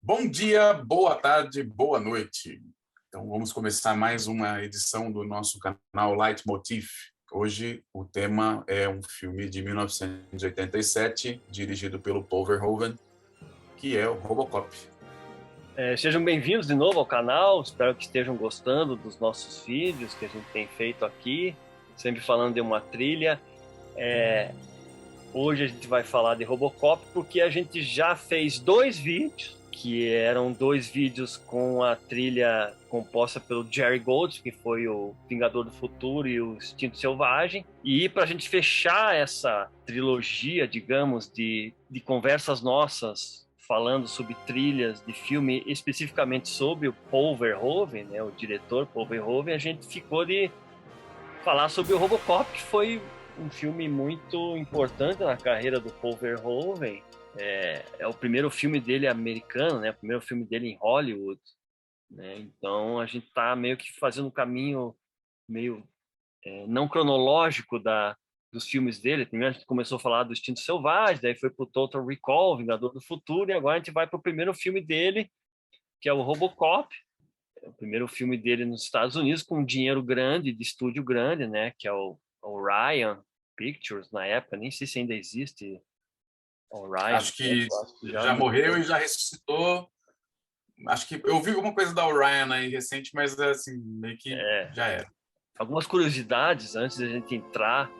Bom dia, boa tarde, boa noite. Então vamos começar mais uma edição do nosso canal Leitmotiv. Hoje o tema é um filme de 1987, dirigido pelo Paul Verhoeven, que é o Robocop. Sejam bem-vindos de novo ao canal, espero que estejam gostando dos nossos vídeos que a gente tem feito aqui, sempre falando de uma trilha. Hoje a gente vai falar de Robocop porque a gente já fez dois vídeos, que eram dois vídeos com a trilha composta pelo Jerry Goldsmith, que foi o Vingador do Futuro e o Instinto Selvagem. E para a gente fechar essa trilogia, digamos, de conversas nossas, falando sobre trilhas de filme, especificamente sobre o Paul Verhoeven, né, o diretor Paul Verhoeven, a gente ficou de falar sobre o Robocop, que foi um filme muito importante na carreira do Paul Verhoeven. É o primeiro filme dele americano, né? O primeiro filme dele em Hollywood, né? Então a gente está meio que fazendo um caminho meio não cronológico dos filmes dele. Primeiro a gente começou a falar do Instinto Selvagem, daí foi para o Total Recall, Vingador do Futuro, e agora a gente vai para o primeiro filme dele, que é o Robocop. É o primeiro filme dele nos Estados Unidos, com um dinheiro grande, de estúdio grande, né? Que é o Orion Pictures, na época, nem sei se ainda existe Orion. Acho que Acho que já já morreu morreu. e já ressuscitou. Acho que eu vi alguma coisa da Orion aí recente, mas assim, meio que já era. Algumas curiosidades antes de a gente entrar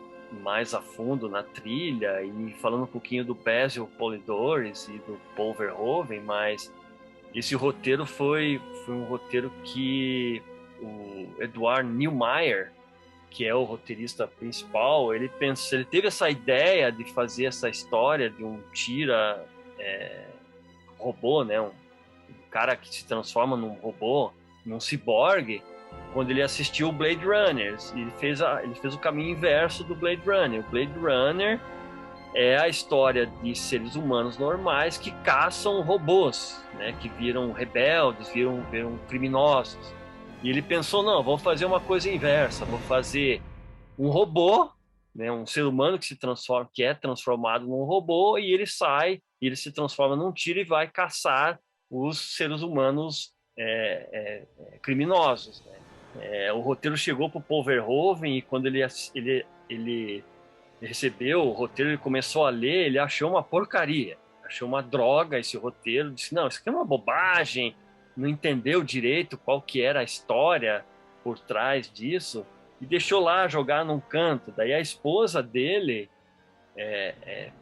mais a fundo na trilha e falando um pouquinho do Basil Polidori e do Paul Verhoeven, mas esse roteiro foi um roteiro que o Edward Neumeier, que é o roteirista principal, ele teve essa ideia de fazer essa história de um robô, né, um cara que se transforma num robô, num ciborgue, quando ele assistiu o Blade Runner. Ele fez o caminho inverso do Blade Runner. O Blade Runner é a história de seres humanos normais que caçam robôs, né, que viram rebeldes, viram criminosos. E ele pensou, não, vou fazer uma coisa inversa, vou fazer um robô, né, um ser humano que é transformado num robô, e ele sai, e ele se transforma num tiro e vai caçar os seres humanos criminosos, né? O roteiro chegou para o Paul Verhoeven, e quando ele recebeu o roteiro, ele começou a ler, ele achou uma porcaria, achou uma droga esse roteiro, disse, não, isso aqui é uma bobagem, não entendeu direito qual que era a história por trás disso, e deixou lá jogar num canto. Daí a esposa dele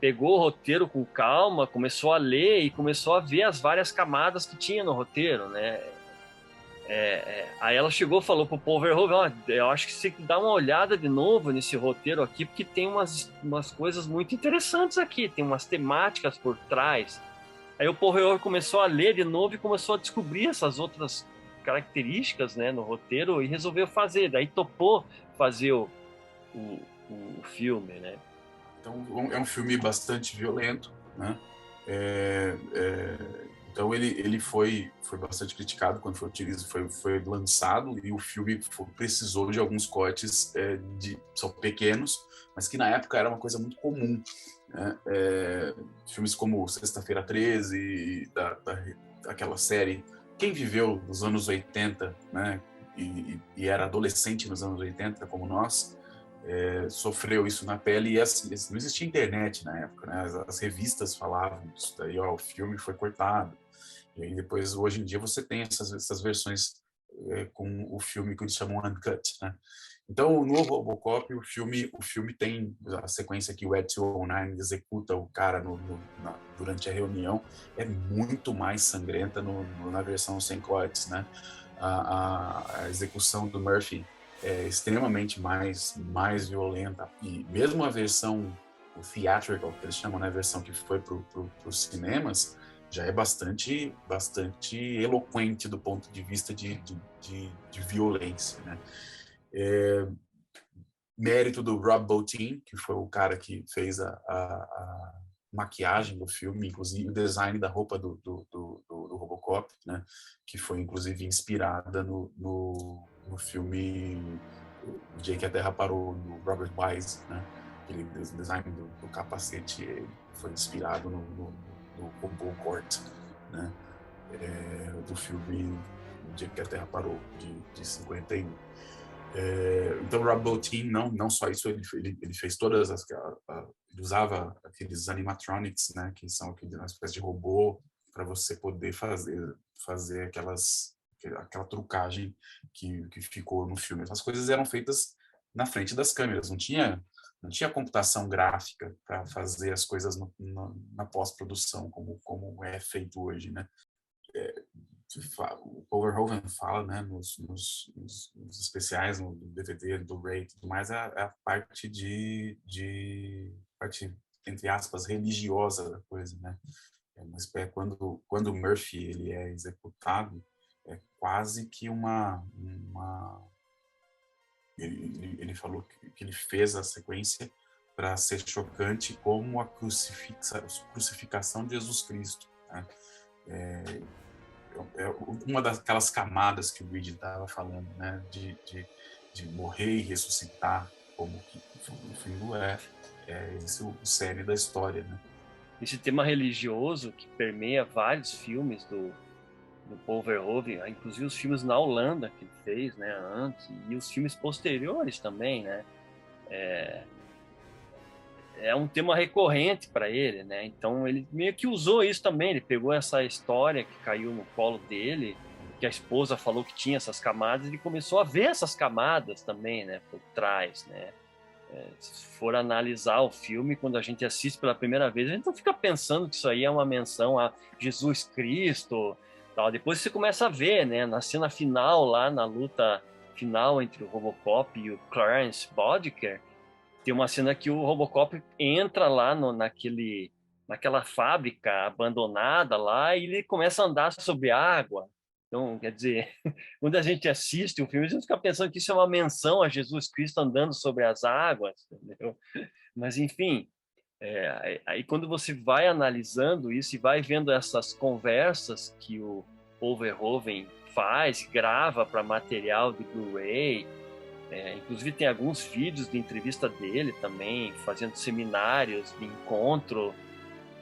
pegou o roteiro com calma, começou a ler e começou a ver as várias camadas que tinha no roteiro, né? Aí ela chegou e falou pro Paul Verhoeven, eu acho que você tem que dar uma olhada de novo nesse roteiro aqui, porque tem umas coisas muito interessantes aqui, tem umas temáticas por trás. Aí o Paul Verhoeven começou a ler de novo e começou a descobrir essas outras características, né, no roteiro, e resolveu fazer, daí topou fazer o, o filme, né? Então é um filme bastante violento, né? Então ele foi bastante criticado quando foi lançado, e o filme precisou de alguns cortes são pequenos, mas que na época era uma coisa muito comum, né? Filmes como Sexta-feira 13, aquela série. Quem viveu nos anos 80, né? E era adolescente nos anos 80, como nós, sofreu isso na pele, e não existia internet na época, né? As revistas falavam isso daí, ó, o filme foi cortado, e aí depois, hoje em dia, você tem essas versões com o filme que eles chamam uncut, né? Então, no Robocop, o filme tem a sequência que o Ed 209 executa o cara durante a reunião, é muito mais sangrenta na versão sem cortes, né? A execução do Murphy é extremamente mais violenta, e mesmo a versão theatrical, que eles chamam, né, a versão que foi para os cinemas, já é bastante eloquente do ponto de vista de violência, né? Mérito do Rob Bottin, que foi o cara que fez a maquiagem do filme, inclusive o design da roupa do Robocop, né? Que foi inclusive inspirada no filme O Dia que a Terra Parou, do Robert Wise, né? Aquele design do capacete foi inspirado no robô Gort, né? do filme O Dia que a Terra Parou, de 51. Então, Rob Bottin, não só isso, ele fez todas ele usava aqueles animatronics, né, que são uma espécie de robô para você poder fazer aquela trucagem que ficou no filme. As coisas eram feitas na frente das câmeras, não tinha computação gráfica para fazer as coisas na pós-produção, como é feito hoje, né? O Verhoeven fala, né, nos especiais, no DVD, do Ray e tudo mais, é a parte parte, entre aspas, religiosa da coisa, né? Mas quando o Murphy ele é executado, é quase que ele falou que ele fez a sequência para ser chocante como a crucificação de Jesus Cristo, né? É uma daquelas camadas que o Reed estava falando, né? De morrer e ressuscitar, como que no fim é esse o cerne da história, né? Esse tema religioso que permeia vários filmes do Paul Verhoeven, inclusive os filmes na Holanda que ele fez, né, antes, e os filmes posteriores também, né? É um tema recorrente para ele, né? Então ele meio que usou isso também. Ele pegou essa história que caiu no colo dele, que a esposa falou que tinha essas camadas, e ele começou a ver essas camadas também, né, por trás, né? Se for analisar o filme, quando a gente assiste pela primeira vez, a gente não fica pensando que isso aí é uma menção a Jesus Cristo, tal. Depois você começa a ver, né, na cena final, lá na luta final entre o Robocop e o Clarence Boddicker, tem uma cena que o Robocop entra lá naquela fábrica abandonada lá e ele começa a andar sobre água. Então, quer dizer, quando a gente assiste o filme, a gente fica pensando que isso é uma menção a Jesus Cristo andando sobre as águas, entendeu? Mas, enfim, aí quando você vai analisando isso e vai vendo essas conversas que o Paul Verhoeven faz, grava para material de Blu-ray, inclusive tem alguns vídeos de entrevista dele também, fazendo seminários de encontro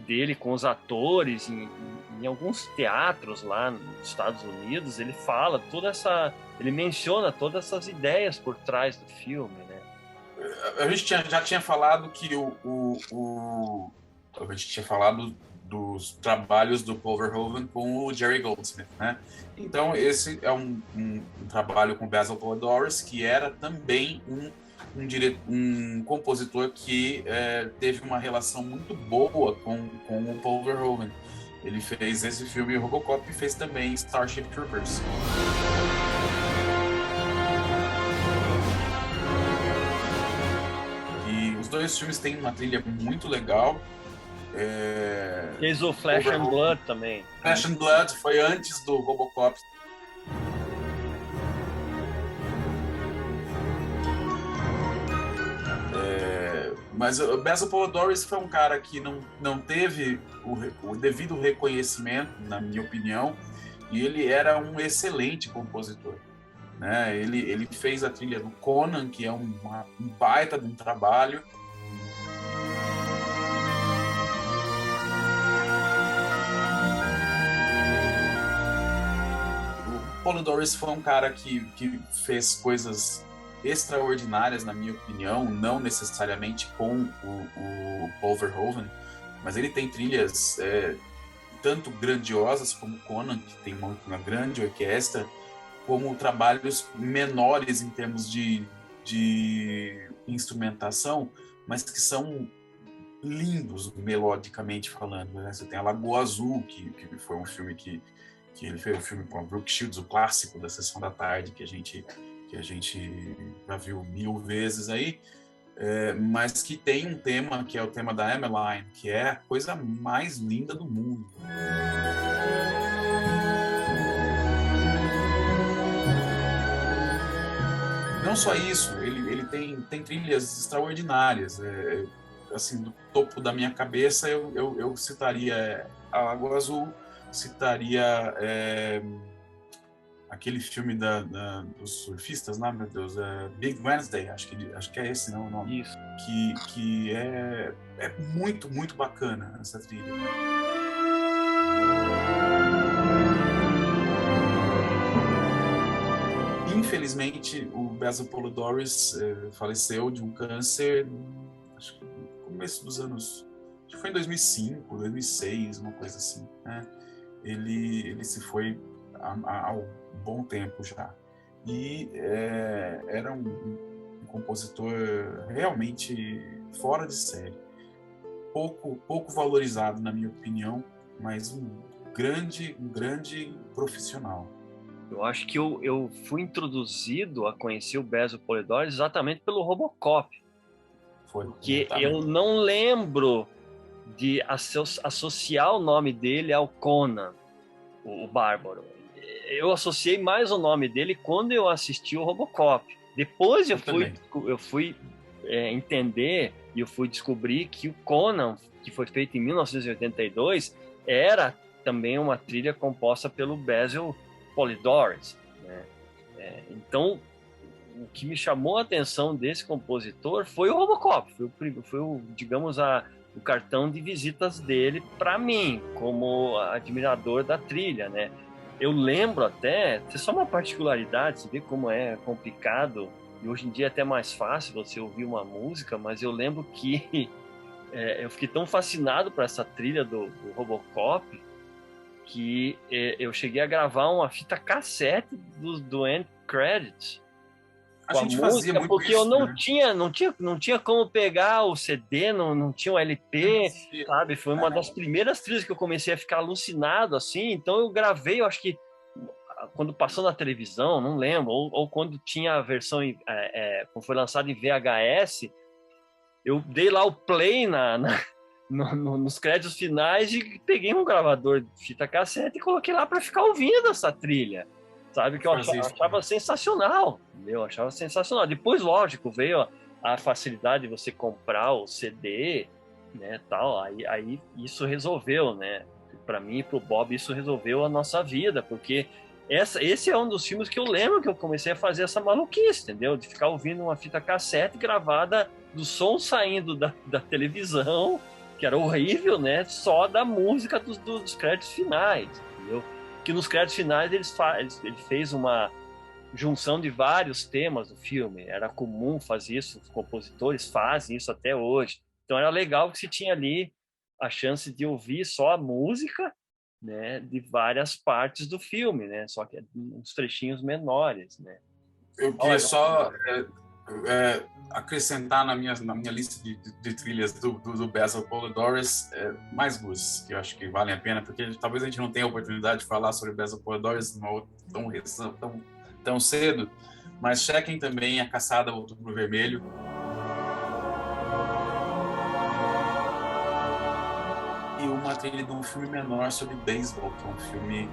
dele com os atores em alguns teatros lá nos Estados Unidos. Ele fala ele menciona todas essas ideias por trás do filme, né? A gente já tinha falado que a gente tinha falado dos trabalhos do Paul Verhoeven com o Jerry Goldsmith, né? Então esse é um trabalho com Basil Poledouris, que era também um compositor que teve uma relação muito boa com o Paul Verhoeven. Ele fez esse filme Robocop e fez também Starship Troopers. E os dois filmes têm uma trilha muito legal. Fez o Flesh and Blood também. Flesh and Blood foi antes do Robocop. Mas o Basil Poledouris foi um cara que não teve o devido reconhecimento, na minha opinião, e ele era um excelente compositor, né? Ele fez a trilha do Conan, que é um baita de um trabalho. O Poledouris foi um cara que fez coisas extraordinárias, na minha opinião, não necessariamente com o Paul Verhoeven, mas ele tem trilhas tanto grandiosas como Conan, que tem uma grande orquestra, como trabalhos menores em termos de instrumentação, mas que são lindos melodicamente falando, né? Você tem a Lagoa Azul, que foi um filme que ele fez, um filme com a Brooke Shields, o clássico da Sessão da Tarde, que a gente já viu 1000 vezes aí, mas que tem um tema, que é o tema da Emmeline, que é a coisa mais linda do mundo. Não só isso, ele tem trilhas extraordinárias. Assim, do topo da minha cabeça, eu citaria a Lagoa Azul, citaria aquele filme dos surfistas, né, meu Deus, Big Wednesday, acho que é esse, não, o nome. Isso. Que é muito, muito bacana essa trilha. infelizmente, o Basil Poledouris faleceu de um câncer, acho que no começo dos anos, acho que foi em 2005, 2006, uma coisa assim, né? Ele se foi há um bom tempo já. E era um compositor realmente fora de série. Pouco valorizado, na minha opinião, mas um grande profissional. Eu acho que eu fui introduzido a conhecer o Basil Poledouris exatamente pelo Robocop. Foi. Porque eu não lembro de associar o nome dele ao Conan, o Bárbaro. Eu associei mais o nome dele quando eu assisti o Robocop. Depois eu fui entender e eu fui descobrir que o Conan, que foi feito em 1982, era também uma trilha composta pelo Basil Poledouris, né? Então, o que me chamou a atenção desse compositor foi o Robocop, foi o, digamos, o cartão de visitas dele para mim, como admirador da trilha, né? Eu lembro até, é só uma particularidade, você vê como é complicado, e hoje em dia é até mais fácil você ouvir uma música, mas eu lembro que eu fiquei tão fascinado por essa trilha do Robocop, que eu cheguei a gravar uma fita cassete do End Credits com a gente música, fazia muito porque isso, eu né? não tinha como pegar o CD, não tinha o LP, sabe? Foi uma das primeiras trilhas que eu comecei a ficar alucinado, assim, então eu gravei, eu acho que quando passou na televisão, não lembro, ou quando tinha a versão, quando foi lançado em VHS, eu dei lá o play nos créditos finais e peguei um gravador de fita cassete e coloquei lá para ficar ouvindo essa trilha, sabe? Que eu achava sensacional, eu achava sensacional. Depois, lógico, veio a facilidade de você comprar o CD, né, tal, aí isso resolveu, né? Para mim e para o Bob isso resolveu a nossa vida, porque esse é um dos filmes que eu lembro que eu comecei a fazer essa maluquice, entendeu? De ficar ouvindo uma fita cassete gravada do som saindo da televisão, que era horrível, né? Só da música dos créditos finais, entendeu? Que nos créditos finais ele fez uma junção de vários temas do filme. Era comum fazer isso, os compositores fazem isso até hoje. Então era legal que se tinha ali a chance de ouvir só a música, né, de várias partes do filme, né? Só que uns trechinhos menores, né? Eu queria só acrescentar na minha lista de trilhas do Basil Poledouris mais duas, que eu acho que valem a pena, porque talvez a gente não tenha a oportunidade de falar sobre Basil Poledouris tão cedo, mas chequem também A Caçada ao Outubro Vermelho. E uma trilha de um filme menor sobre beisebol, que é um filme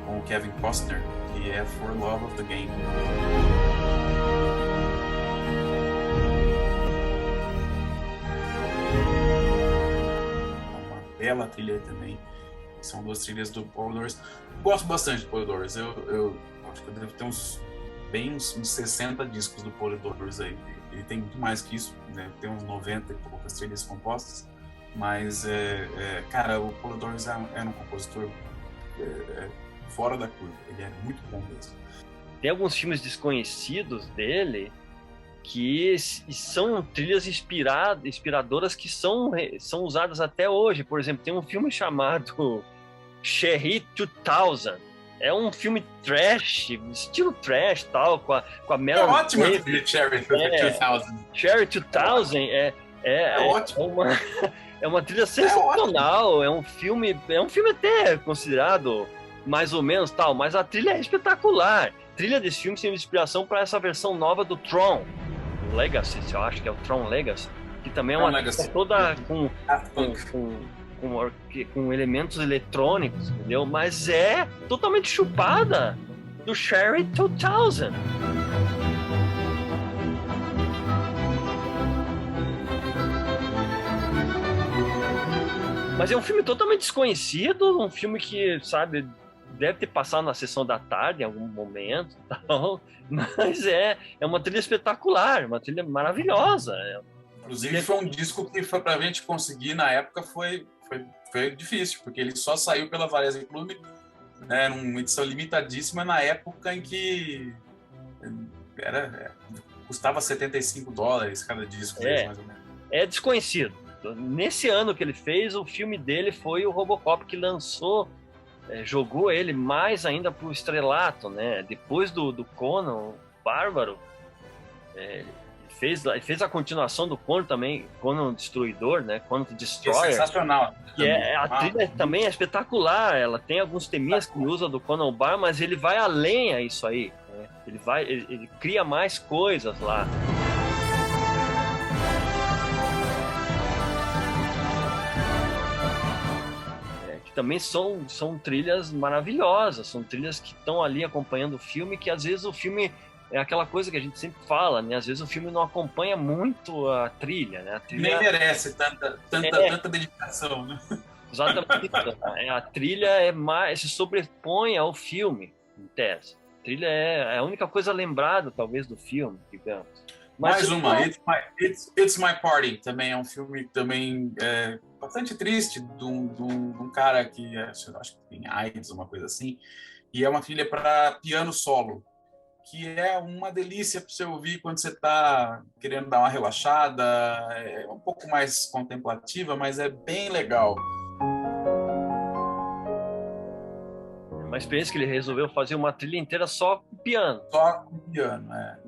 com o Kevin Costner, que é For Love of the Game. Uma bela trilha também. São duas trilhas do Poledouris. Gosto bastante do Poledouris. Eu acho que eu devo ter uns 60 discos do Poledouris aí. Ele tem muito mais que isso, né? Tem uns 90 e poucas trilhas compostas. Mas, cara, o Poledouris é um compositor fora da curva. Ele é muito bom mesmo. Tem alguns filmes desconhecidos dele que são trilhas inspiradoras que são usadas até hoje. Por exemplo, tem um filme chamado Cherry 2000. É um filme trash, estilo trash, tal, com a Meryl Streep. É ótimo a trilha Cherry 2000. Cherry 2000 é ótimo. É uma trilha sensacional, é um filme até considerado mais ou menos tal, mas a trilha é espetacular. A trilha desse filme tem inspiração para essa versão nova do Tron Legacy, eu acho que é o Tron Legacy, que também é uma trilha toda com elementos eletrônicos, entendeu? Mas é totalmente chupada do Cherry 2000. Mas é um filme totalmente desconhecido, um filme que, sabe, deve ter passado na sessão da tarde em algum momento, tal, mas é uma trilha espetacular, uma trilha maravilhosa. Inclusive foi um disco que foi pra gente conseguir na época foi difícil, porque ele só saiu pela Varese Club, né, numa edição limitadíssima na época em que Custava $75 cada disco, mais ou menos. É desconhecido. Nesse ano que ele fez, o filme dele foi o Robocop, que lançou, jogou ele mais ainda pro estrelato, né? Depois do Conan, o Bárbaro, fez a continuação do Conan também, Conan Destruidor, né? Conan Destroyer. É sensacional. Que a trilha também é espetacular. Ela tem alguns teminhas que usa do Conan Bar, mas ele vai além a isso aí. Né? Ele cria mais coisas lá. Que também são trilhas maravilhosas, são trilhas que estão ali acompanhando o filme, que às vezes o filme é aquela coisa que a gente sempre fala, né? Às vezes o filme não acompanha muito a trilha, né? A trilha... Nem merece tanta dedicação, né? Exatamente. A trilha se sobrepõe ao filme, em tese. A trilha é a única coisa lembrada, talvez, do filme, digamos. Mas mais uma, It's My Party, também é um filme também bastante triste, de um cara que acho que tem AIDS, uma coisa assim, e é uma trilha para piano solo, que é uma delícia para você ouvir quando você está querendo dar uma relaxada, é um pouco mais contemplativa, mas é bem legal. Uma experiência que ele resolveu fazer uma trilha inteira só com piano. Só com piano,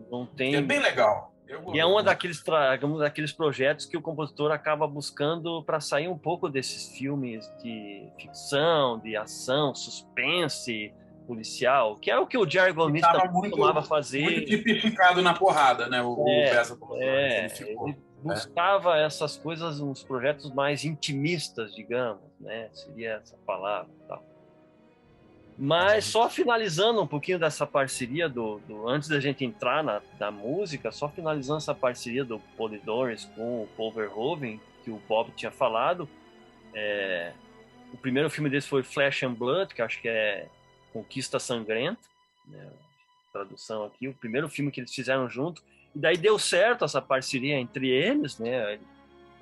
Não tem... É bem legal. E é um daqueles projetos que o compositor acaba buscando para sair um pouco desses filmes de ficção, de ação, suspense, policial, que é o que o Jerry Goldsmith costumava fazer. Muito tipificado na porrada, né? Ele buscava essas coisas, uns projetos mais intimistas, digamos, né? Seria essa palavra e tal. Mas só finalizando um pouquinho dessa parceria antes da gente entrar na música, só finalizando essa parceria do Polydorus com o Paul Verhoeven, que o Bob tinha falado. O primeiro filme deles foi Flesh and Blood, que acho que é Conquista Sangrenta, né? Tradução aqui, o primeiro filme que eles fizeram junto. E daí deu certo essa parceria entre eles, né?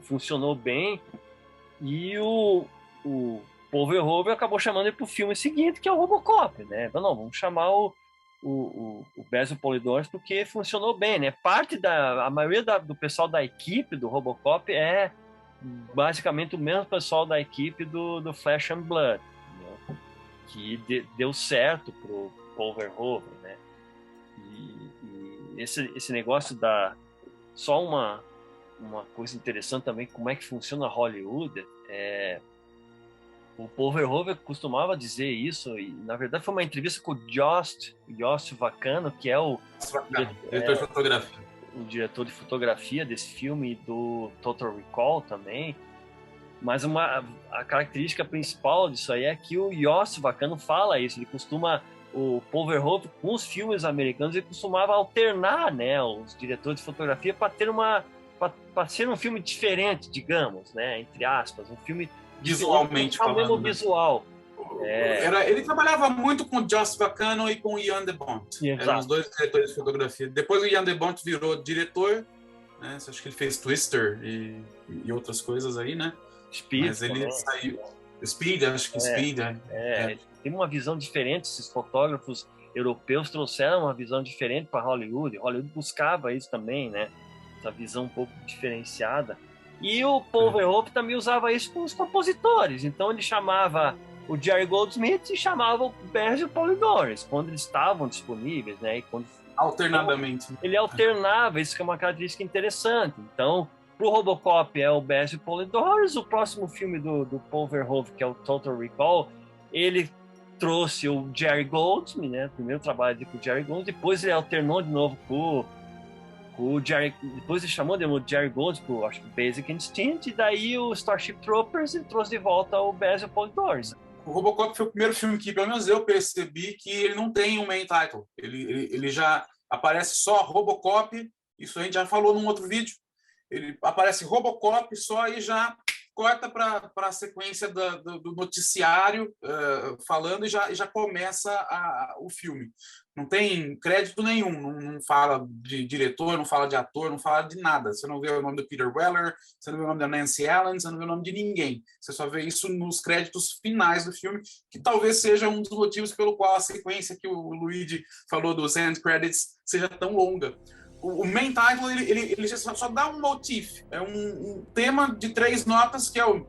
Funcionou bem. E o Paul Verhoeven acabou chamando ele para o filme seguinte, que é o Robocop, né? Então, não, vamos chamar o Basil Polidorus porque funcionou bem, né? A maioria do pessoal da equipe do Robocop é basicamente o mesmo pessoal da equipe do Flesh and Blood, né? Que deu certo pro Paul Verhoeven, né? E esse negócio só uma coisa interessante também, como é que funciona Hollywood, o Paul Verhoeven costumava dizer isso, e na verdade foi uma entrevista com o Jost Vacano, que é o diretor de fotografia. O diretor de fotografia desse filme, do Total Recall também. Mas a característica principal disso aí é que o Jost Vacano fala isso. O Paul Verhoeven, com os filmes americanos, ele costumava alternar, né, os diretores de fotografia para ser um filme diferente, digamos, né, entre aspas, um filme visualmente falando, né? Visual. Ele trabalhava muito com o Joss Vacano e com o Ian DeBont. Eram os dois diretores de fotografia. Depois o Ian DeBont virou diretor, né? Acho que ele fez Twister e outras coisas aí, né? Speed, mas ele saiu. Speed, acho que Speed. Tem uma visão diferente. Esses fotógrafos europeus trouxeram uma visão diferente para Hollywood. Hollywood buscava isso também, né? Essa visão um pouco diferenciada. E o Paul Verhoeven também usava isso com os compositores. Então ele chamava o Jerry Goldsmith e chamava o Basil Polidorus quando eles estavam disponíveis, né? Alternadamente. Ele alternava, isso que é uma característica interessante. Então, para o Robocop é o Basil Polidorus, o próximo filme do Paul Verhoeven, que é o Total Recall, ele trouxe o Jerry Goldsmith, né? O primeiro trabalho com o Jerry Goldsmith, depois ele alternou de novo com o Jerry, depois ele chamou de Jerry Goldsmith pro, acho que Basic Instinct, e daí o Starship Troopers ele trouxe de volta o Basil Polidorus. O Robocop foi o primeiro filme que, pelo menos eu percebi, que ele não tem um main title. Ele já aparece só Robocop, isso a gente já falou num outro vídeo. Ele aparece Robocop só e já corta para a sequência do noticiário falando e já começa o filme. Não tem crédito nenhum, não fala de diretor, não fala de ator, não fala de nada. Você não vê o nome do Peter Weller, você não vê o nome da Nancy Allen, você não vê o nome de ninguém. Você só vê isso nos créditos finais do filme, que talvez seja um dos motivos pelo qual a sequência que o Luigi falou dos end credits seja tão longa. O main title, ele só dá um motif, é um tema de 3 notas que é o...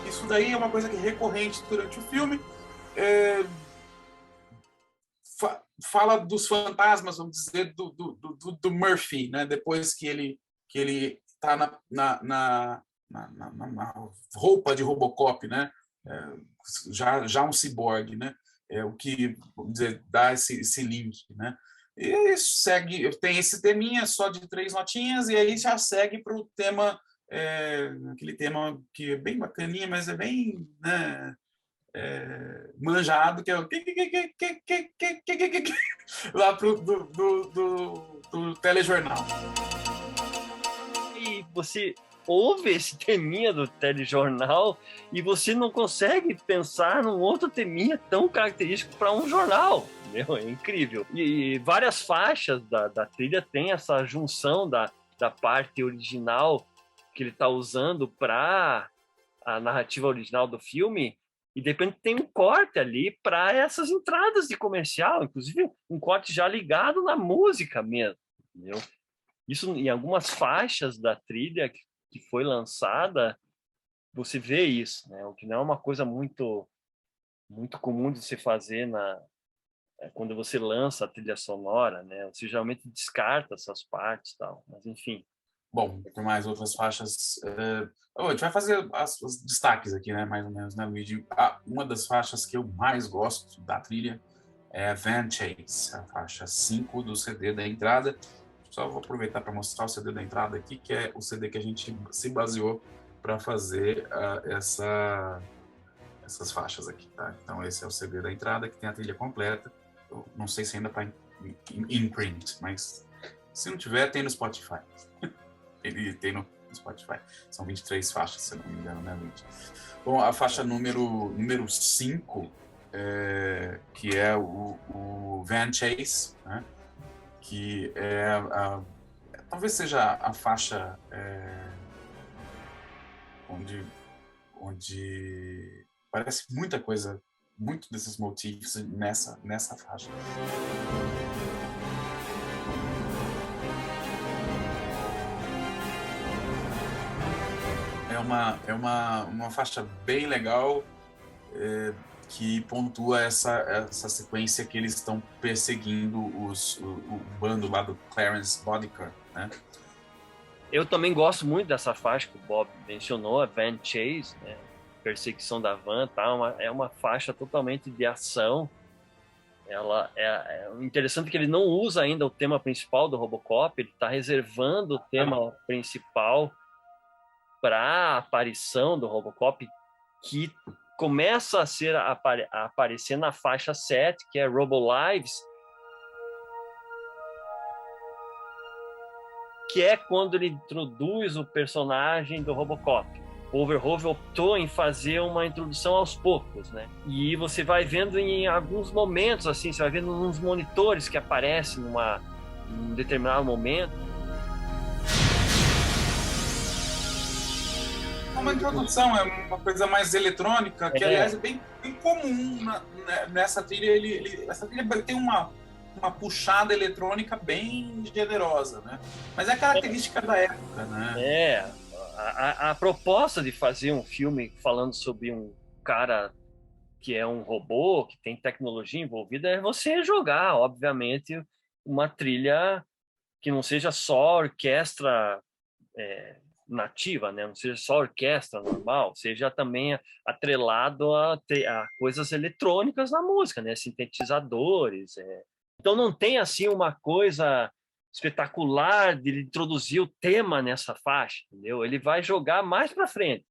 Isso daí é uma coisa que é recorrente durante o filme. Fala dos fantasmas, vamos dizer, do Murphy, né? Depois que ele está na roupa de Robocop, né? Já um ciborgue, né? O que, vamos dizer, dá esse link, né? E segue, tem esse teminha só de 3 notinhas, e aí já segue para o tema, aquele tema que é bem bacaninha, mas é bem, né, manjado, que é o lá do telejornal. E você ouve esse teminha do telejornal e você não consegue pensar num outro teminha tão característico para um jornal. Entendeu? É incrível. E várias faixas da trilha tem essa junção da parte original que ele está usando para a narrativa original do filme, e de repente tem um corte ali para essas entradas de comercial, inclusive um corte já ligado na música mesmo. Entendeu? Isso em algumas faixas da trilha que foi lançada, você vê isso, né? O que não é uma coisa muito comum de se fazer quando você lança a trilha sonora, né? Você geralmente descarta essas partes e tal, mas enfim. Bom, tem mais outras faixas. A gente vai fazer os destaques aqui, né? Mais ou menos, né, Luigi? Uma das faixas que eu mais gosto da trilha é Van Chase, a faixa 5 do CD da entrada. Só vou aproveitar para mostrar o CD da entrada aqui, que é o CD que a gente se baseou para fazer essas faixas aqui, tá? Então esse é o CD da entrada, que tem a trilha completa. Eu não sei se ainda está em print, mas se não tiver, tem no Spotify. Ele tem no Spotify. São 23 faixas, se eu não me engano, né, Luigi? Bom, a faixa número 5, que é o Van Chase, né? Que talvez seja a faixa onde parece muita coisa, muito desses motivos nessa faixa. É uma faixa bem legal, que pontua essa sequência que eles estão perseguindo o bando lá do Clarence Boddicker, né? Eu também gosto muito dessa faixa que o Bob mencionou, a Van Chase, né? Perseguição da van, tá? É uma faixa totalmente de ação. Ela é interessante que ele não usa ainda o tema principal do Robocop, ele está reservando o tema principal para a aparição do Robocop, que começa a aparecer na faixa 7, que é Robo Lives, que é quando ele introduz o personagem do Robocop. O Overholt optou em fazer uma introdução aos poucos, né? E você vai vendo em alguns momentos, assim, você vai vendo nos monitores que aparecem num determinado momento. Uma introdução, é uma coisa mais eletrônica, que aliás é bem comum nessa trilha. Essa trilha tem uma puxada eletrônica bem generosa, né? Mas é característica da época, né? A proposta de fazer um filme falando sobre um cara que é um robô, que tem tecnologia envolvida, é você jogar, obviamente, uma trilha que não seja só orquestra nativa, né? Não seja só orquestra normal, seja também atrelado a coisas eletrônicas na música, né? Sintetizadores. Então não tem assim uma coisa espetacular de introduzir o tema nessa faixa, entendeu? Ele vai jogar mais para frente.